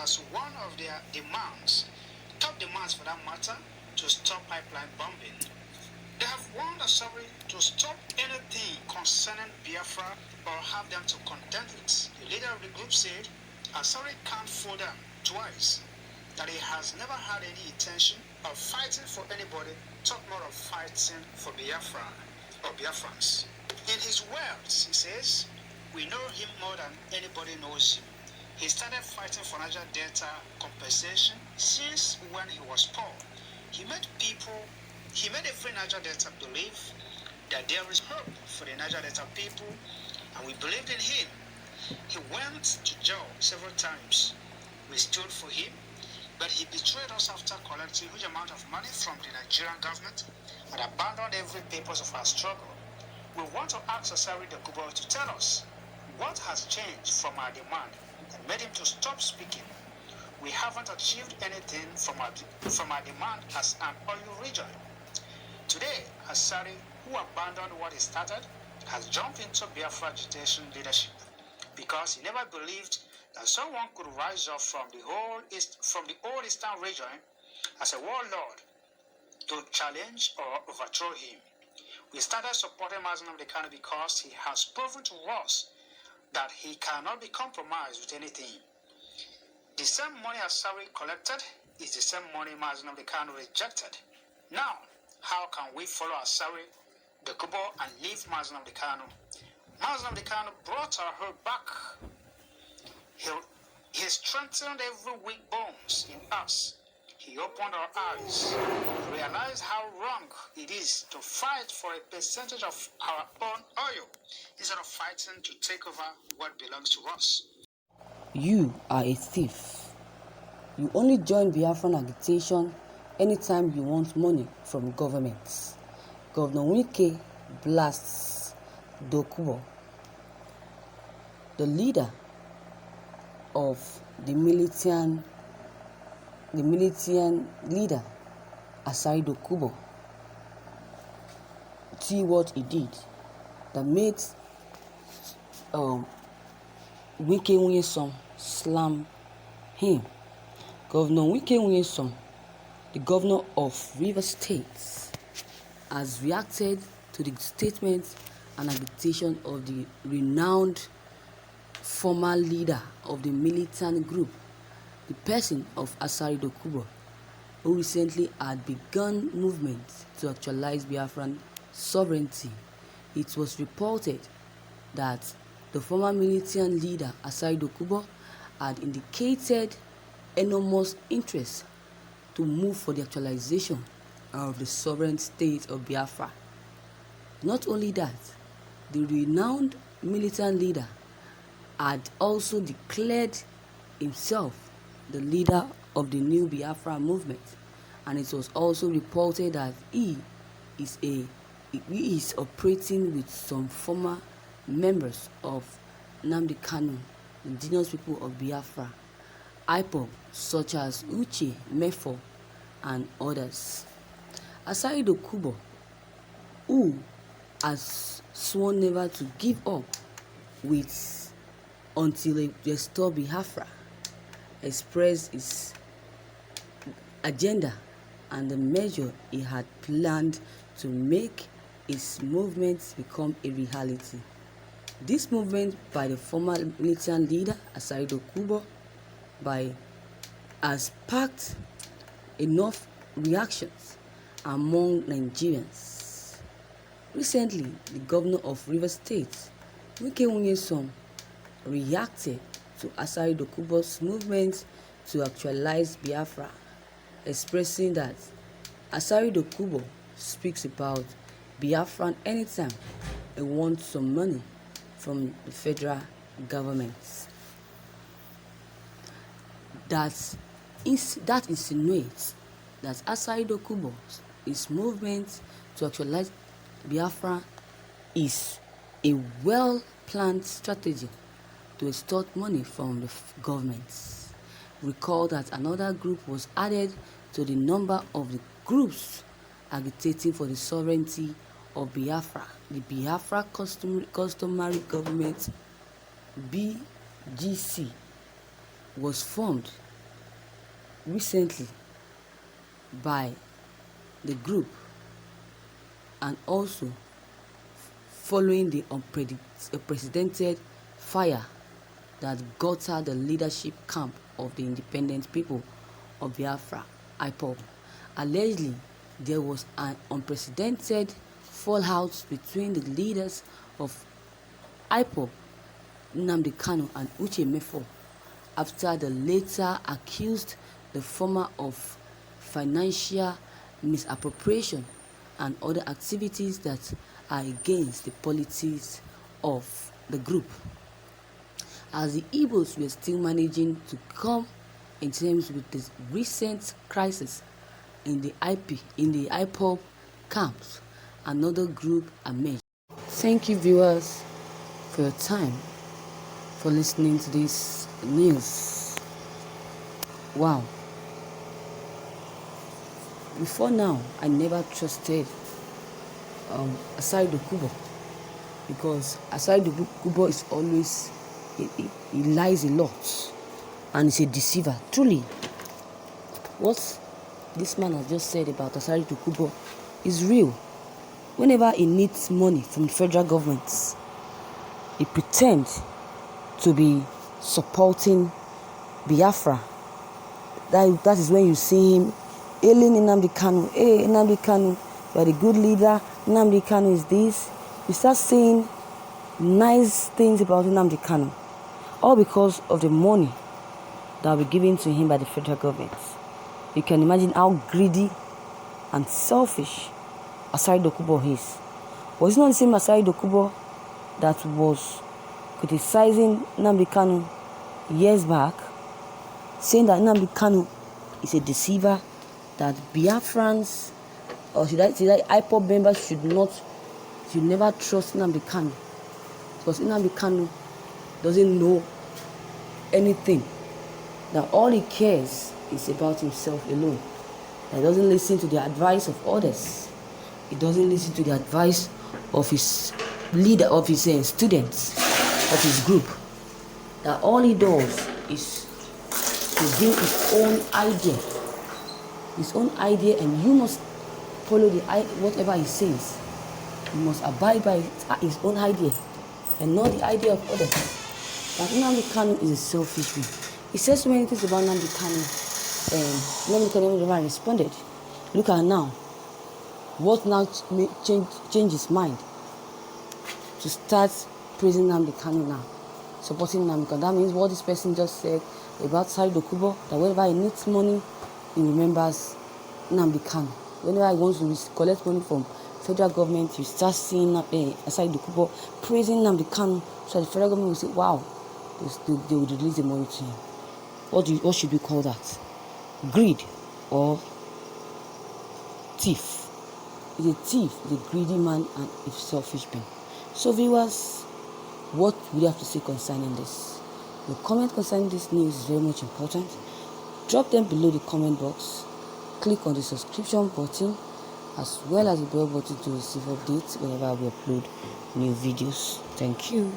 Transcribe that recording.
as one of their demands, top demands for that matter, to stop pipeline bombing. They have warned Asari to stop anything concerning Biafra or have them to contend with. The leader of the group said Asari can't fool them twice, that he has never had any intention of fighting for anybody, talk more of fighting for Biafra or Biafrans. In his words, he says, we know him more than anybody knows him. He started fighting for Niger Delta compensation since when he was poor. He made every Niger Delta believe that there is hope for the Niger Delta people, and we believed in him. He went to jail several times. We stood for him, but he betrayed us after collecting a huge amount of money from the Nigerian government and abandoned every purpose of our struggle. We want to ask Asari Dokubo to tell us what has changed from our demand and made him to stop speaking. We haven't achieved anything from our demand as an oil region. Today, Asari, who abandoned what he started, has jumped into Biafra agitation leadership because he never believed that someone could rise up from the old eastern region as a warlord to challenge or overthrow him. We started supporting Mazen Kanu because he has proven to us that he cannot be compromised with anything. The same money Asari collected is the same money Mazen Kanu rejected. Now, how can we follow Asari, Dokubo, and leave Mazen Kanu? Mazen Kanu brought our hope back. He strengthened every weak bones in us. He opened our eyes, realized how wrong it is to fight for a percentage of our own oil instead of fighting to take over what belongs to us. You are a thief. You only join Biafran agitation anytime you want money from governments. Governor Wike blasts Dokubo, the leader of the militant leader, Asari Dokubo. See what he did that made Wike Wunyesom slam him. Governor Wike Wunyesom, the governor of Rivers State, has reacted to the statement and agitation of the renowned former leader of the militant group, the person of Asari Dokubo, who recently had begun movement to actualize Biafran sovereignty. It was reported that the former militant leader Asari Dokubo had indicated enormous interest to move for the actualization of the sovereign state of Biafra. Not only that, the renowned militant leader had also declared himself the leader of the new Biafra movement, and it was also reported that he is operating with some former members of Nnamdi Kanu, indigenous people of Biafra, IPOB, such as Uche, Mefo, and others. Asari Dokubo, who has sworn never to give up until they restore Biafra, expressed his agenda and the measure he had planned to make his movement become a reality. This movement by the former militant leader Asari Dokubo has sparked enough reactions among Nigerians. Recently, the governor of Rivers State, Wike Wunyesom, reacted to Asari Dokubo's movement to actualize Biafra, expressing that Asari Dokubo speaks about Biafran anytime he wants some money from the federal government. That insinuates that Asari Dokubo's movement to actualize Biafra is a well-planned strategy to extort money from the government. Recall that another group was added to the number of the groups agitating for the sovereignty of Biafra. The Biafra Customary Government, BGC, was formed recently by the group, and also following the unprecedented fire that gutted the leadership camp of the independent people of Biafra, IPOB. Allegedly, there was an unprecedented fallout between the leaders of IPOB, Nnamdi Kanu and Uche Mefo, after the latter accused the former of financial misappropriation and other activities that are against the politics of the group. As the Igbos were still managing to come in terms with this recent crisis in the IPOB camps, another group emerged. Thank you, viewers, for your time, for listening to this news. Wow. Before now, I never trusted Asari Dokubo, because Asari Dokubo is always, he lies a lot and is a deceiver. Truly, what this man has just said about Asari Dokubo is real. Whenever he needs money from the federal government, he pretends to be supporting Biafra. That is when you see him hailing Nnamdi Kanu. Hey, Nnamdi Kanu, you are the good leader. Nnamdi Kanu is this. You start saying nice things about Nnamdi Kanu, all because of the money that will be given to him by the federal government. You can imagine how greedy and selfish Asari Dokubo is. Was it not the same Asari Dokubo that was criticizing Nnamdi Kanu years back, saying that Nnamdi Kanu is a deceiver, that Biafrans, or should I say that IPOB members should never trust Nnamdi Kanu, because Nnamdi Kanu doesn't know anything, that all he cares is about himself alone, that he doesn't listen to the advice of others, he doesn't listen to the advice of his leader, of his students, of his group, that all he does is to bring his own idea, and you must follow whatever he says. You must abide by his own idea and not the idea of others. But Nnamdi Kanu is a selfish man. He says so many things about Nnamdi Kanu, and Nnamdi Kanu never responded. Look at now. What now change his mind to start praising Nnamdi Kanu now, supporting Nnamdi Kanu? That means what this person just said about Asari Dokubo, that whenever he needs money, he remembers Nnamdi Kanu. Whenever he wants to collect money from federal government, you start seeing Asari Dokubo praising Nnamdi Kanu, so the federal government will say, wow, they would release the money to him. What should we call that? Greed or thief? He's a thief, he's a greedy man, and a selfish man. So viewers, what do you have to say concerning this? Your comment concerning this news is very much important. Drop them below the comment box. Click on the subscription button as well as the bell button to receive updates whenever we upload new videos. Thank you.